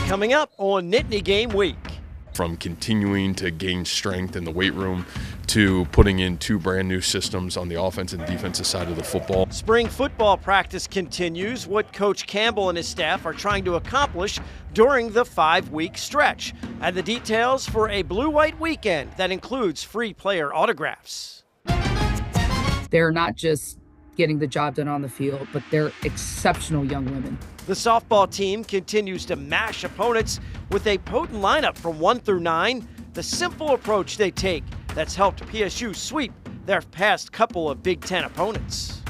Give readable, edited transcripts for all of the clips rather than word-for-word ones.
Coming up on Nittany Game Week. From continuing to gain strength in the weight room to putting in 2 brand new systems on the offense and defensive side of the football. Spring football practice continues. What Coach Campbell and his staff are trying to accomplish during the 5-week stretch. And the details for a blue-white weekend that includes free player autographs. They're not just getting the job done on the field, but they're exceptional young women. The softball team continues to mash opponents with a potent lineup from 1 through 9. The simple approach they take that's helped PSU sweep their past couple of Big Ten opponents.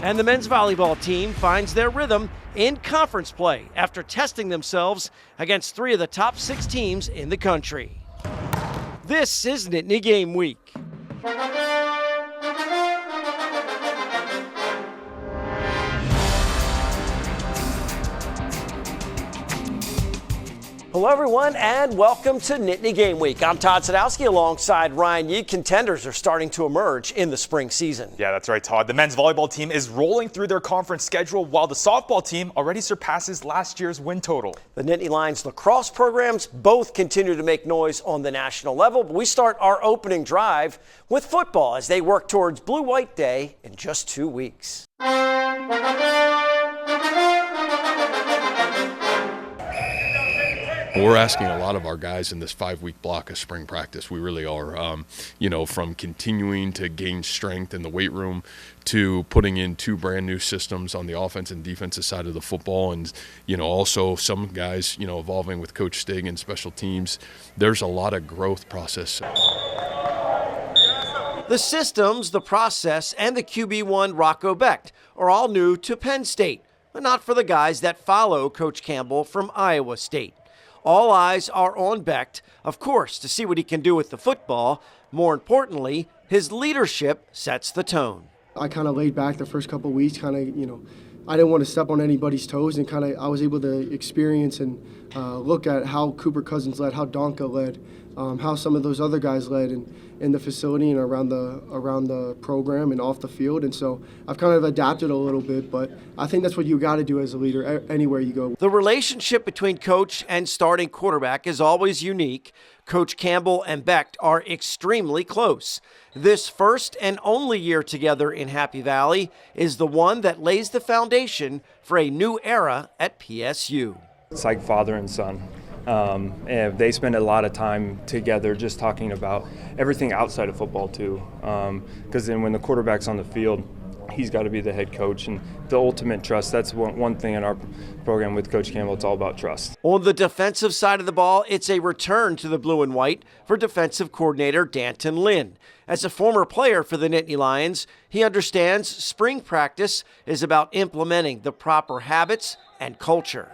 And the men's volleyball team finds their rhythm in conference play after testing themselves against 3 of the top 6 teams in the country. This is Nittany Game Week. Hello, everyone, and welcome to Nittany Game Week. I'm Todd Sadowski alongside Ryan Yee. Contenders are starting to emerge in the spring season. Yeah, that's right, Todd. The men's volleyball team is rolling through their conference schedule while the softball team already surpasses last year's win total. The Nittany Lions lacrosse programs both continue to make noise on the national level, but we start our opening drive with football as they work towards Blue-White Day in just 2 weeks. We're asking a lot of our guys in this 5-week block of spring practice. We really are, from continuing to gain strength in the weight room to putting in 2 brand new systems on the offense and defensive side of the football. And, also some guys, evolving with Coach Stig and special teams. There's a lot of growth process. The systems, the process, and the QB1 Rocco Becht are all new to Penn State, but not for the guys that follow Coach Campbell from Iowa State. All eyes are on Becht, of course, to see what he can do with the football. More importantly, his leadership sets the tone. I kind of laid back the first couple of weeks, I didn't want to step on anybody's toes, and I was able to experience and look at how Cooper Cousins led, how Donka led, how some of those other guys led in the facility and around the program and off the field. And so I've kind of adapted a little bit, but I think that's what you got to do as a leader anywhere you go. The relationship between coach and starting quarterback is always unique. Coach Campbell and Becht are extremely close. This first and only year together in Happy Valley is the one that lays the foundation for a new era at PSU. It's like father and son. And they spend a lot of time together just talking about everything outside of football too. Because then when the quarterback's on the field, he's got to be the head coach, and the ultimate trust. That's one thing in our program with Coach Campbell. It's all about trust. On the defensive side of the ball, it's a return to the blue and white for defensive coordinator Danton Lynn. As a former player for the Nittany Lions, he understands spring practice is about implementing the proper habits and culture.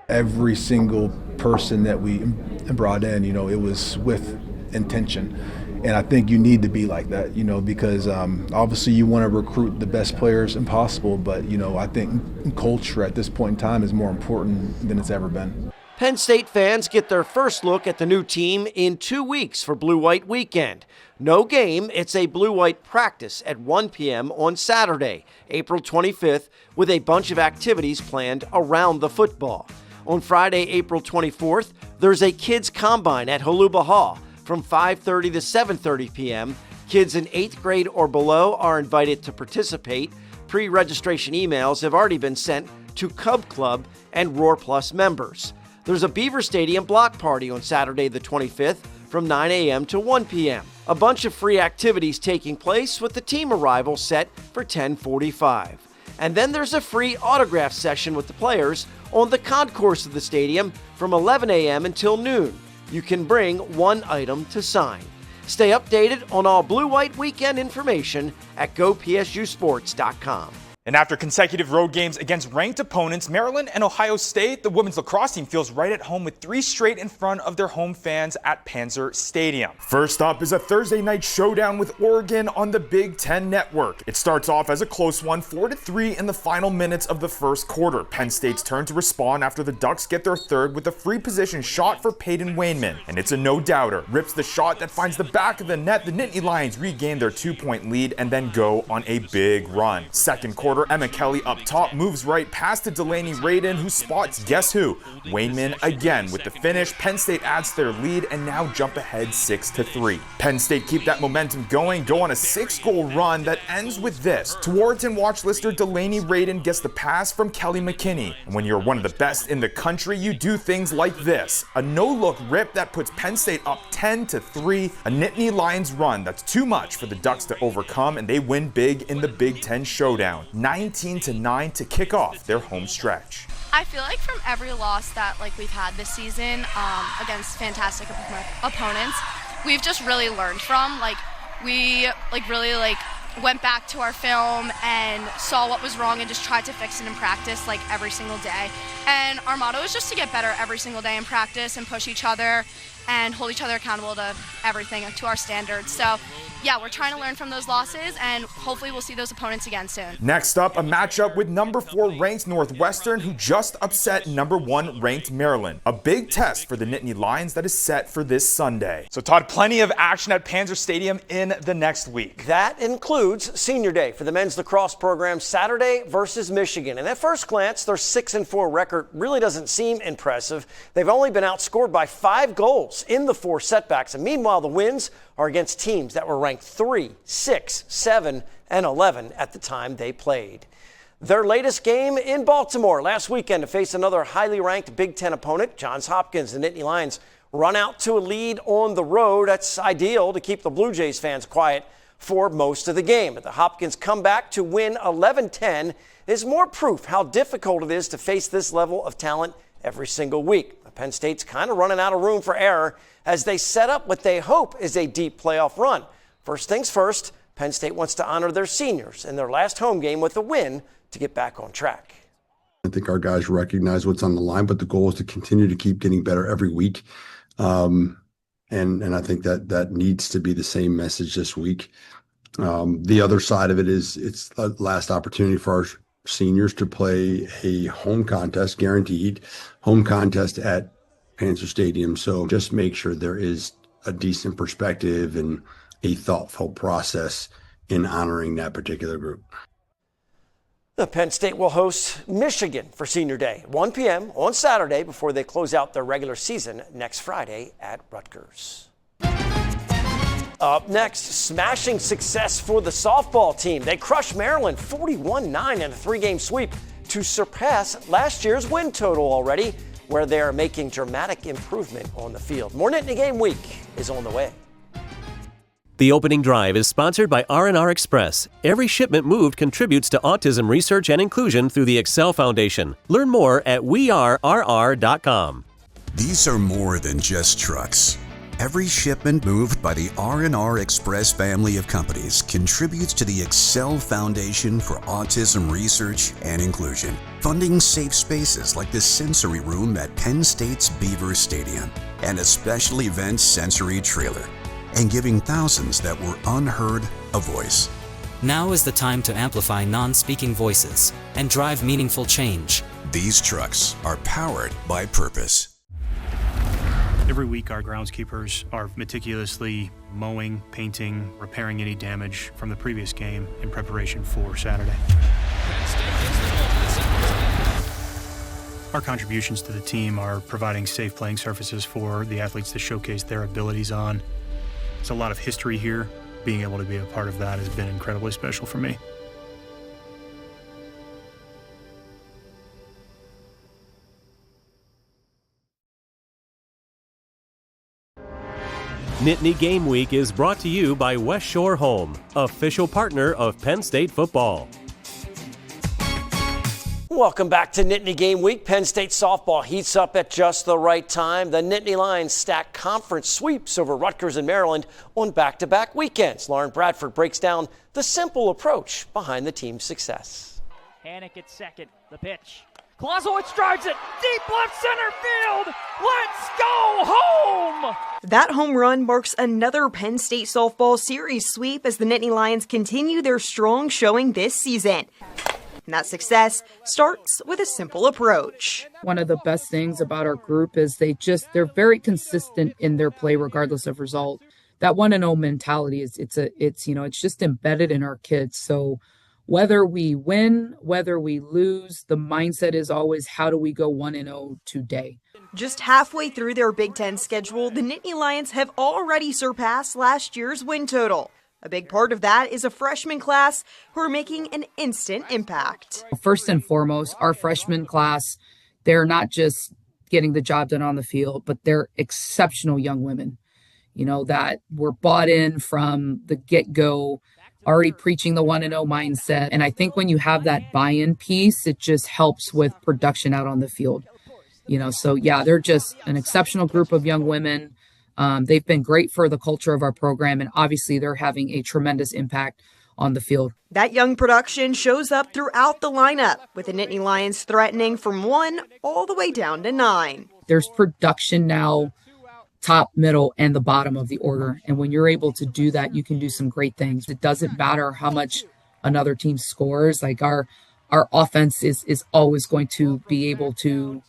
Every single person that we brought in, it was with intention. And I think you need to be like that, because obviously you want to recruit the best players impossible, but, I think culture at this point in time is more important than it's ever been. Penn State fans get their first look at the new team in 2 weeks for Blue-White Weekend. No game, it's a Blue-White practice at 1 p.m. on Saturday, April 25th, with a bunch of activities planned around the football. On Friday, April 24th, there's a kids' combine at Holuba Hall from 5:30 to 7:30 p.m. Kids in 8th grade or below are invited to participate. Pre-registration emails have already been sent to Cub Club and Roar Plus members. There's a Beaver Stadium block party on Saturday the 25th from 9 a.m. to 1 p.m. A bunch of free activities taking place with the team arrival set for 10:45. And then there's a free autograph session with the players on the concourse of the stadium from 11 a.m. until noon. You can bring one item to sign. Stay updated on all Blue-White Weekend information at gopsusports.com. And after consecutive road games against ranked opponents, Maryland and Ohio State, the women's lacrosse team feels right at home with 3 straight in front of their home fans at Panzer Stadium. First up is a Thursday night showdown with Oregon on the Big Ten Network. It starts off as a close one, 4-3 in the final minutes of the first quarter. Penn State's turn to respond after the Ducks get their third with a free position shot for Peyton Wainman. And it's a no-doubter. Rips the shot that finds the back of the net. The Nittany Lions regain their 2-point lead and then go on a big run. Second quarter quarter. Emma Kelly up top moves right past to Delaney Radin, who spots guess who? Wayman again with the finish. Penn State adds to their lead and now jump ahead 6-3. Penn State keep that momentum going, go on a 6-goal run that ends with this. Towards and watch lister Delaney Radin gets the pass from Kelly McKinney. And when you're one of the best in the country, you do things like this. A no-look rip that puts Penn State up 10-3. A Nittany Lions run that's too much for the Ducks to overcome, and they win big in the Big Ten showdown. 19-9 to kick off their home stretch. I feel like from every loss that we've had this season against fantastic opponents, we've just really learned from. We really went back to our film and saw what was wrong and just tried to fix it in practice every single day. And our motto is just to get better every single day in practice and push each other and hold each other accountable to everything, to our standards. So yeah, we're trying to learn from those losses, and hopefully we'll see those opponents again soon. Next up, a matchup with number 4 ranked Northwestern, who just upset number 1 ranked Maryland. A big test for the Nittany Lions that is set for this Sunday. So Todd, plenty of action at Panzer Stadium in the next week. That includes Senior Day for the men's lacrosse program Saturday versus Michigan. And at first glance, their 6-4 record really doesn't seem impressive. They've only been outscored by 5 goals in the 4 setbacks. And meanwhile, the wins are against teams that were ranked 3, 6, 7, and 11 at the time they played. Their latest game in Baltimore last weekend to face another highly ranked Big Ten opponent, Johns Hopkins. The Nittany Lions run out to a lead on the road. That's ideal to keep the Blue Jays fans quiet for most of the game. But the Hopkins comeback to win 11-10 is more proof how difficult it is to face this level of talent every single week. Penn State's kind of running out of room for error as they set up what they hope is a deep playoff run. First things first, Penn State wants to honor their seniors in their last home game with a win to get back on track. I think our guys recognize what's on the line, but the goal is to continue to keep getting better every week. And I think that needs to be the same message this week. The other side of it is it's the last opportunity for our seniors to play a home contest, guaranteed home contest at Panzer Stadium. So just make sure there is a decent perspective and a thoughtful process in honoring that particular group. The Penn State will host Michigan for Senior Day, 1 p.m. on Saturday before they close out their regular season next Friday at Rutgers. Up next, smashing success for the softball team. They crushed Maryland 41-9 in a 3-game sweep to surpass last year's win total already, where they are making dramatic improvement on the field. More Nittany Game Week is on the way. The opening drive is sponsored by R&R Express. Every shipment moved contributes to autism research and inclusion through the Excel Foundation. Learn more at wearerr.com. These are more than just trucks. Every shipment moved by the R&R Express family of companies contributes to the Excel Foundation for Autism Research and Inclusion, funding safe spaces like the sensory room at Penn State's Beaver Stadium and a special event sensory trailer, and giving thousands that were unheard a voice. Now is the time to amplify non-speaking voices and drive meaningful change. These trucks are powered by purpose. Every week, our groundskeepers are meticulously mowing, painting, repairing any damage from the previous game in preparation for Saturday. Our contributions to the team are providing safe playing surfaces for the athletes to showcase their abilities on. There's a lot of history here. Being able to be a part of that has been incredibly special for me. Nittany Game Week is brought to you by West Shore Home, official partner of Penn State football. Welcome back to Nittany Game Week. Penn State softball heats up at just the right time. The Nittany Lions stack conference sweeps over Rutgers and Maryland on back-to-back weekends. Lauren Bradford breaks down the simple approach behind the team's success. Hannick at second, the pitch. Clausewitz drives it deep left center field. Let's go home! That home run marks another Penn State softball series sweep as the Nittany Lions continue their strong showing this season. And that success starts with a simple approach. One of the best things about our group is they're very consistent in their play regardless of result. That 1-0 mentality it's just embedded in our kids. So whether we win, whether we lose, the mindset is always, how do we go 1-0 today? Just halfway through their Big Ten schedule, the Nittany Lions have already surpassed last year's win total. A big part of that is a freshman class who are making an instant impact. First and foremost, our freshman class, they're not just getting the job done on the field, but they're exceptional young women, that were bought in from the get-go, already preaching the 1-0 mindset. And I think when you have that buy-in piece, it just helps with production out on the field. So yeah, they're just an exceptional group of young women. They've been great for the culture of our program, and obviously they're having a tremendous impact on the field. That young production shows up throughout the lineup, with the Nittany Lions threatening from 1 all the way down to 9. There's production now, top, middle, and the bottom of the order. And when you're able to do that, you can do some great things. It doesn't matter how much another team scores. Like our offense is always going to be able to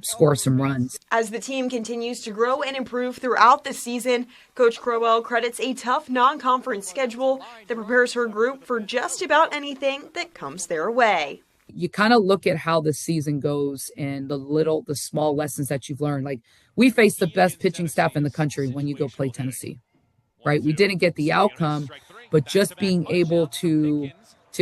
score some runs. As the team continues to grow and improve throughout the season, Coach Crowell credits a tough non-conference schedule that prepares her group for just about anything that comes their way. You kind of look at how the season goes and the small lessons that you've learned. Like, we face the best pitching staff in the country when you go play Tennessee, right? We didn't get the outcome, but just being able to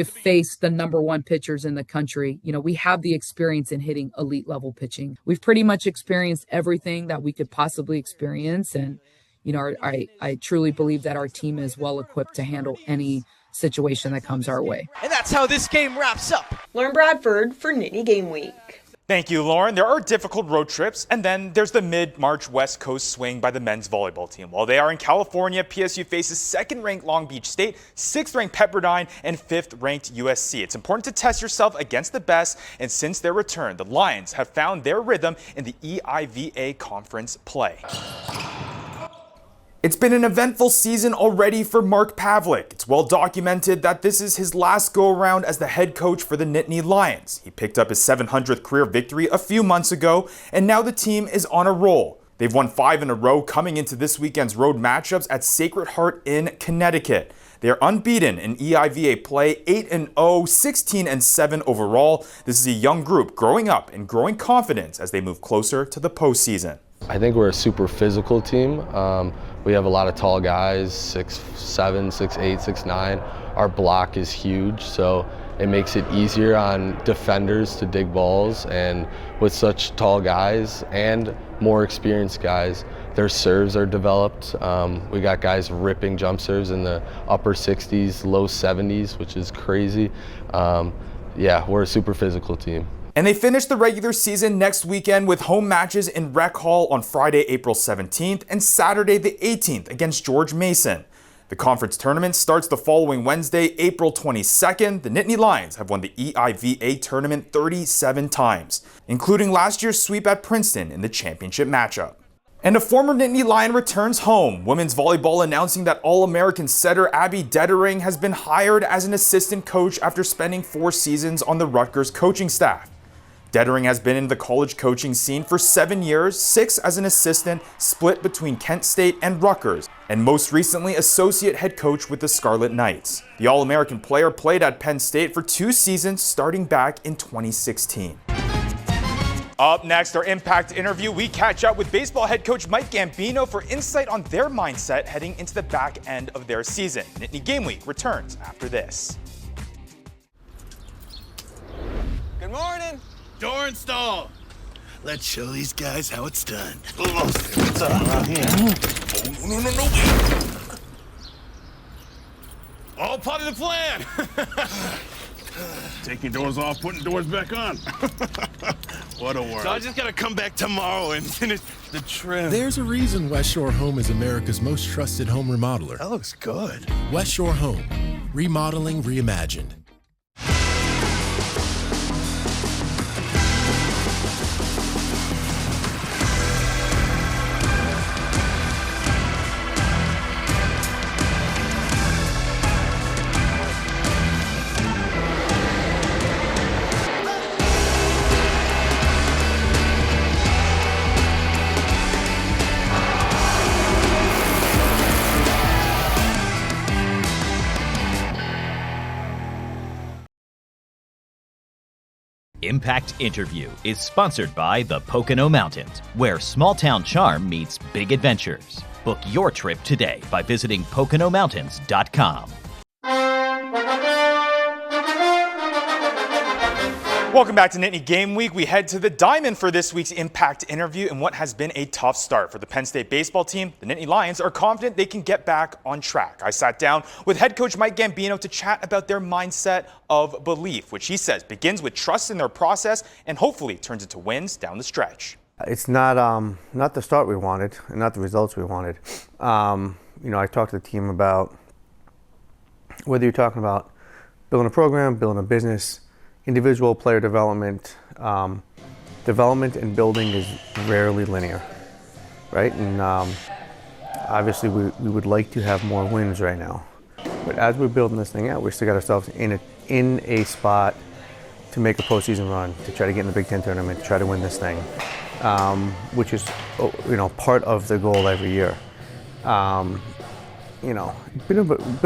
face the number one pitchers in the country. We have the experience in hitting elite level pitching. We've pretty much experienced everything that we could possibly experience. And, I truly believe that our team is well equipped to handle any situation that comes our way. And that's how this game wraps up. Lauren Bradford for Nittany Game Week. Thank you, Lauren. There are difficult road trips, and then there's the mid-March West Coast swing by the men's volleyball team. While they are in California, PSU faces 2nd-ranked Long Beach State, 6th-ranked Pepperdine, and 5th-ranked USC. It's important to test yourself against the best, and since their return, the Lions have found their rhythm in the EIVA conference play. It's been an eventful season already for Mark Pavlik. It's well documented that this is his last go-around as the head coach for the Nittany Lions. He picked up his 700th career victory a few months ago, and now the team is on a roll. They've won 5 in a row coming into this weekend's road matchups at Sacred Heart in Connecticut. They are unbeaten in EIVA play, 8-0, 16-7 overall. This is a young group growing up and growing confidence as they move closer to the postseason. I think we're a super physical team. We have a lot of tall guys, 6'7", 6'8", 6'9". Our block is huge, so it makes it easier on defenders to dig balls. And with such tall guys and more experienced guys, their serves are developed. We got guys ripping jump serves in the upper 60s, low 70s, which is crazy. Yeah, we're a super physical team. And they finish the regular season next weekend with home matches in Rec Hall on Friday, April 17th and Saturday the 18th against George Mason. The conference tournament starts the following Wednesday, April 22nd. The Nittany Lions have won the EIVA tournament 37 times, including last year's sweep at Princeton in the championship matchup. And a former Nittany Lion returns home. Women's volleyball announcing that All-American setter Abby Dettering has been hired as an assistant coach after spending 4 seasons on the Rutgers coaching staff. Dettering has been in the college coaching scene for 7 years, 6 as an assistant, split between Kent State and Rutgers, and most recently associate head coach with the Scarlet Knights. The All-American player played at Penn State for 2 seasons starting back in 2016. Up next, our Impact interview, we catch up with baseball head coach Mike Gambino for insight on their mindset heading into the back end of their season. Nittany Game Week returns after this. Good morning. Door install. Let's show these guys how it's done. What's up around here? Oh, no. All part of the plan. Taking doors off, putting doors back on. What a world. So I just gotta come back tomorrow and finish the trim. There's a reason West Shore Home is America's most trusted home remodeler. That looks good. West Shore Home. Remodeling reimagined. Impact Interview is sponsored by the Pocono Mountains, where small-town charm meets big adventures. Book your trip today by visiting PoconoMountains.com. Welcome back to Nittany Game Week. We head to the Diamond for this week's Impact Interview in what has been a tough start for the Penn State baseball team. The Nittany Lions are confident they can get back on track. I sat down with head coach Mike Gambino to chat about their mindset of belief, which he says begins with trust in their process and hopefully turns into wins down the stretch. It's not the start we wanted and not the results we wanted. I talked to the team about whether you're talking about building a program, building a business, individual player development. Development and building is rarely linear, right? And obviously we would like to have more wins right now. But as we're building this thing out, we still got ourselves in a spot to make a postseason run, to try to get in the Big Ten tournament, to try to win this thing, which is part of the goal every year. Bit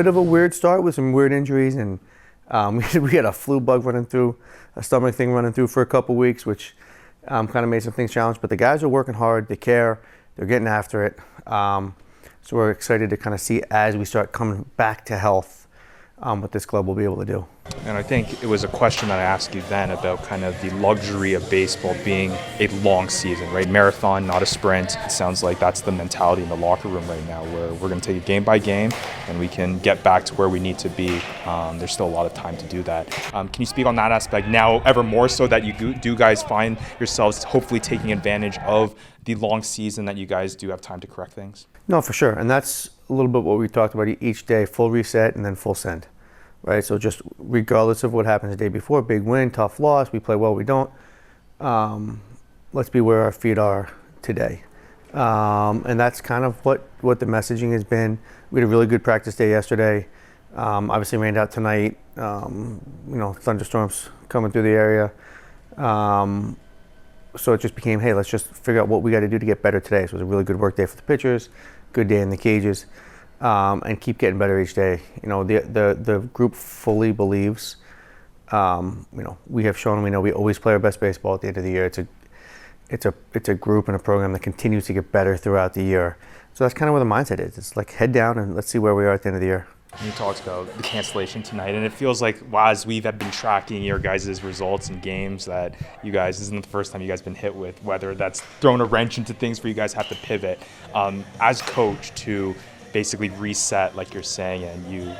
of a weird start with some weird injuries, and we had a flu bug running through, a stomach thing running through for a couple weeks, which kind of made some things challenged. But the guys are working hard, they care, they're getting after it. So we're excited to kind of see as we start coming back to health what this club will be able to do. And I think it was a question that I asked you then about kind of the luxury of baseball being a long season, right? Marathon, not a sprint. It sounds like that's the mentality in the locker room right now, where we're going to take it game by game and we can get back to where we need to be. There's still a lot of time to do that. Can you speak on that aspect now ever more so that you do guys find yourselves hopefully taking advantage of the long season, that you guys do have time to correct things? No, for sure. And that's a little bit what we talked about each day, full reset and then full send. Right, so just regardless of what happens the day before, big win, tough loss, we play well, we don't. Let's be where our feet are today. And that's kind of what the messaging has been. We had a really good practice day yesterday. Obviously rained out tonight, thunderstorms coming through the area. So it just became, hey, let's just figure out what we got to do to get better today. So it was a really good work day for the pitchers, good day in the cages. And keep getting better each day. The group fully believes. We have shown, we know we always play our best baseball at the end of the year. It's a group and a program that continues to get better throughout the year. So that's kind of where the mindset is. It's like head down and let's see where we are at the end of the year. You talked about the cancellation tonight, and it feels like, as we've been tracking your guys' results in games, that you guys, this isn't the first time you guys been hit with, whether that's thrown a wrench into things where you guys have to pivot. As coach, to basically reset, like you're saying, and you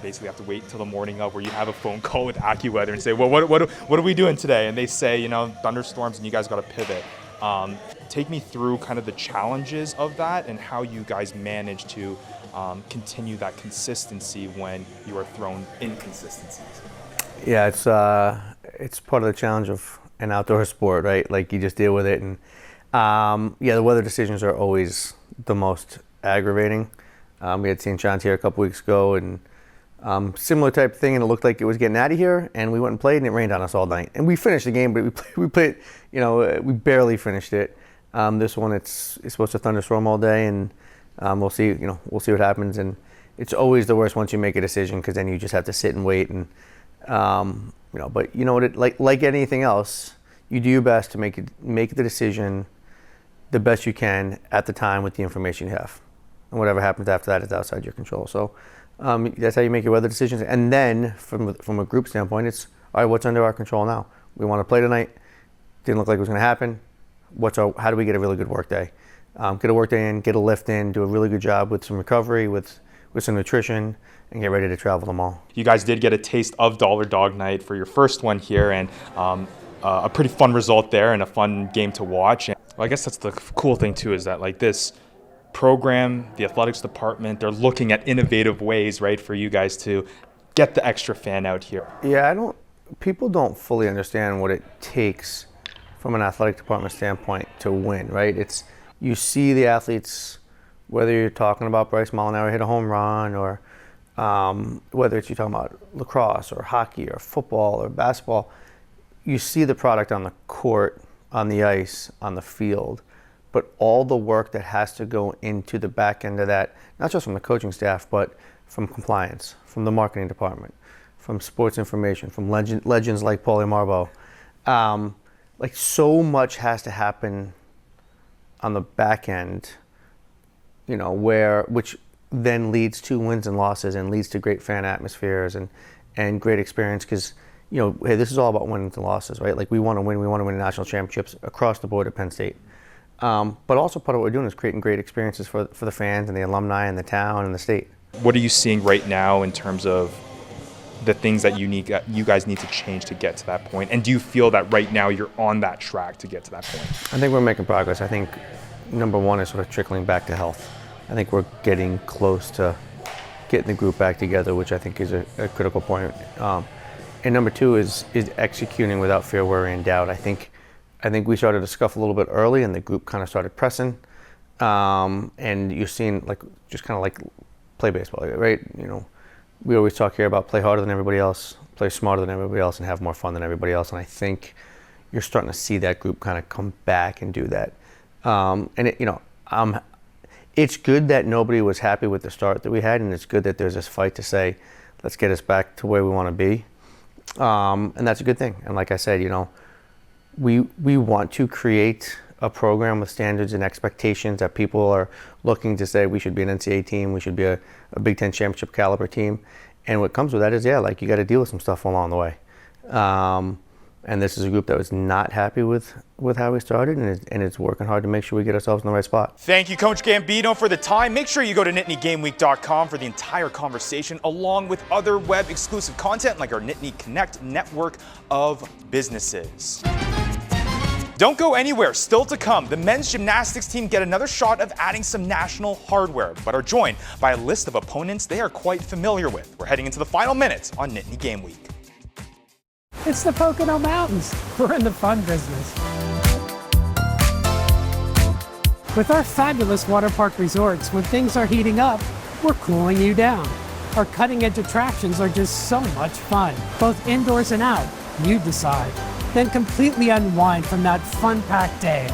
basically have to wait till the morning of, where you have a phone call with AccuWeather and say, well, what are we doing today? And they say, thunderstorms, and you guys got to pivot. Take me through kind of the challenges of that and how you guys manage to continue that consistency when you are thrown inconsistencies. Yeah, it's part of the challenge of an outdoor sport, right? Like, you just deal with it, and the weather decisions are always the most aggravating. We had St. John's here a couple weeks ago, and similar type of thing, and it looked like it was getting out of here, and we went and played, and it rained on us all night. And we finished the game, but we played, we barely finished it. This one, it's supposed to thunderstorm all day, and we'll see what happens. And it's always the worst once you make a decision, because then you just have to sit and wait. And but you know what? Like anything else, you do your best to make the decision the best you can at the time with the information you have. And whatever happens after that is outside your control. So that's how you make your weather decisions. And then from a group standpoint, it's, all right, what's under our control now? We want to play tonight. Didn't look like it was going to happen. How do we get a really good work day? Get a work day in, get a lift in, do a really good job with some recovery, with some nutrition, and get ready to travel tomorrow. You guys did get a taste of Dollar Dog Night for your first one here, and a pretty fun result there and a fun game to watch. And, well, I guess that's the cool thing too, is that like this program, the athletics department, they're looking at innovative ways, right, for you guys to get the extra fan out here. Yeah, people don't fully understand what it takes from an athletic department standpoint to win, right? You see the athletes, whether you're talking about Bryce Molinaro hit a home run, or whether you're talking about lacrosse or hockey or football or basketball, you see the product on the court, on the ice, on the field. But all the work that has to go into the back end of that, not just from the coaching staff, but from compliance, from the marketing department, from sports information, from legends like Paulie Marbo, like so much has to happen on the back end, you know, which then leads to wins and losses and leads to great fan atmospheres and great experience, because, you know, hey, this is all about wins and losses, right? Like we want to win national championships across the board at Penn State. But also part of what we're doing is creating great experiences for the fans and the alumni and the town and the state. What are you seeing right now in terms of the things that you guys need to change to get to that point? And do you feel that right now you're on that track to get to that point? I think we're making progress. I think number one is sort of trickling back to health. I think we're getting close to getting the group back together, which I think is a critical point. And number two is executing without fear, worry, and doubt. I think we started to scuff a little bit early, and the group kind of started pressing. And you're seeing just kind of like play baseball, right? You know, we always talk here about play harder than everybody else, play smarter than everybody else, and have more fun than everybody else. And I think you're starting to see that group kind of come back and do that. And it's good that nobody was happy with the start that we had, and it's good that there's this fight to say, let's get us back to where we want to be. And that's a good thing. And like I said, you know, we want to create a program with standards and expectations that people are looking to say we should be an NCAA team, we should be a Big Ten championship caliber team. And what comes with that is, you got to deal with some stuff along the way. And this is a group that was not happy with how we started, and it's working hard to make sure we get ourselves in the right spot. Thank you, Coach Gambino, for the time. Make sure you go to nittany-game-week.com for the entire conversation, along with other web-exclusive content like our Nittany Connect network of businesses. Don't go anywhere. Still to come, the men's gymnastics team get another shot of adding some national hardware, but are joined by a list of opponents they are quite familiar with. We're heading into the final minutes on Nittany Game Week. It's the Pocono Mountains. We're in the fun business. With our fabulous water park resorts, when things are heating up, we're cooling you down. Our cutting-edge attractions are just so much fun, both indoors and out. You decide. Then completely unwind from that fun-packed day.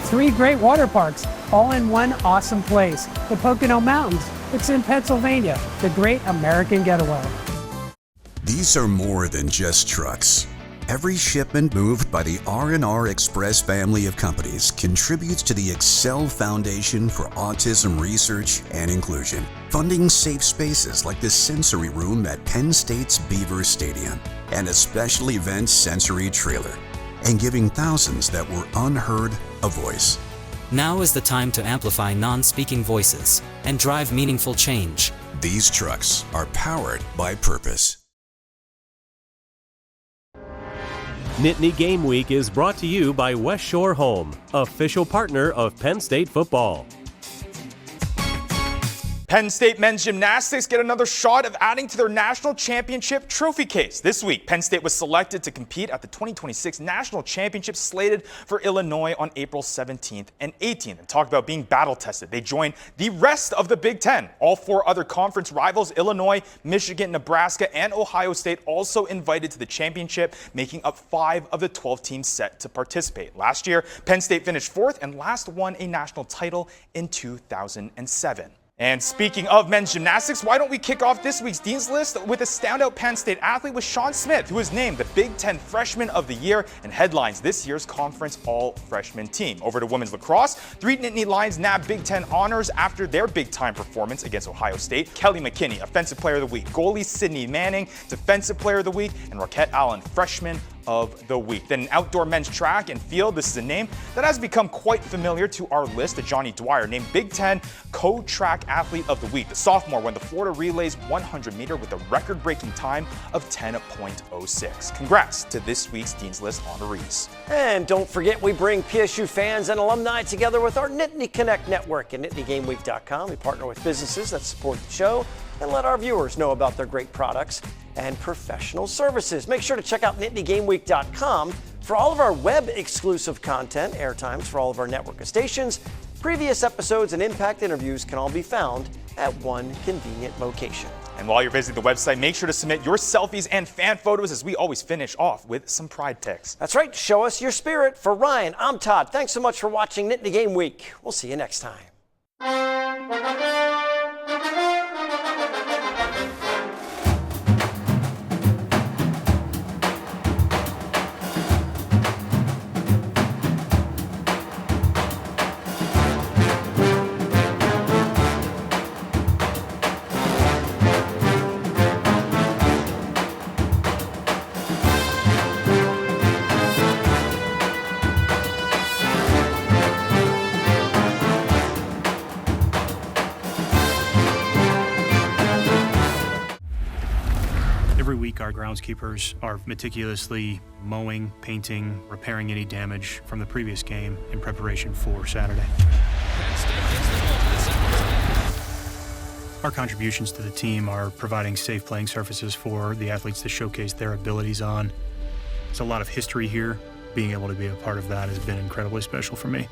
3 great water parks, all in one awesome place. The Pocono Mountains. It's in Pennsylvania, the great American getaway. These are more than just trucks. Every shipment moved by the R&R Express family of companies contributes to the Excel Foundation for Autism Research and Inclusion, funding safe spaces like the sensory room at Penn State's Beaver Stadium and a special event sensory trailer, and giving thousands that were unheard a voice. Now is the time to amplify non-speaking voices and drive meaningful change. These trucks are powered by purpose. Nittany Game Week is brought to you by West Shore Home, official partner of Penn State football. Penn State men's gymnastics get another shot of adding to their national championship trophy case. This week, Penn State was selected to compete at the 2026 national championship slated for Illinois on April 17th and 18th. And talk about being battle-tested. They joined the rest of the Big Ten. All 4 other conference rivals, Illinois, Michigan, Nebraska, and Ohio State, also invited to the championship, making up 5 of the 12 teams set to participate. Last year, Penn State finished 4th and last won a national title in 2007. And speaking of men's gymnastics, why don't we kick off this week's Dean's List with a standout Penn State athlete with Sean Smith, who was named the Big Ten Freshman of the Year and headlines this year's conference all-freshman team. Over to women's lacrosse, 3 Nittany Lions nabbed Big Ten honors after their big-time performance against Ohio State. Kelly McKinney, Offensive Player of the Week. Goalie Sydney Manning, Defensive Player of the Week. And Roquette Allen, Freshman of the Week. Then outdoor men's track and field, this is a name that has become quite familiar to our list. Johnny Dwyer, named Big Ten Co-Track Athlete of the Week. The sophomore won the Florida Relays 100-meter with a record-breaking time of 10.06. Congrats to this week's Dean's List honorees. And don't forget, we bring PSU fans and alumni together with our Nittany Connect network at nittany-game-week.com. We partner with businesses that support the show and let our viewers know about their great products and professional services. Make sure to check out nittany-game-week.com for all of our web-exclusive content, airtimes for all of our network of stations. Previous episodes and impact interviews can all be found at one convenient location. And while you're visiting the website, make sure to submit your selfies and fan photos as we always finish off with some pride pics. That's right. Show us your spirit. For Ryan, I'm Todd. Thanks so much for watching Nittany Game Week. We'll see you next time. week, our groundskeepers are meticulously mowing, painting, repairing any damage from the previous game in preparation for Saturday. Our contributions to the team are providing safe playing surfaces for the athletes to showcase their abilities on. There's a lot of history here. Being able to be a part of that has been incredibly special for me.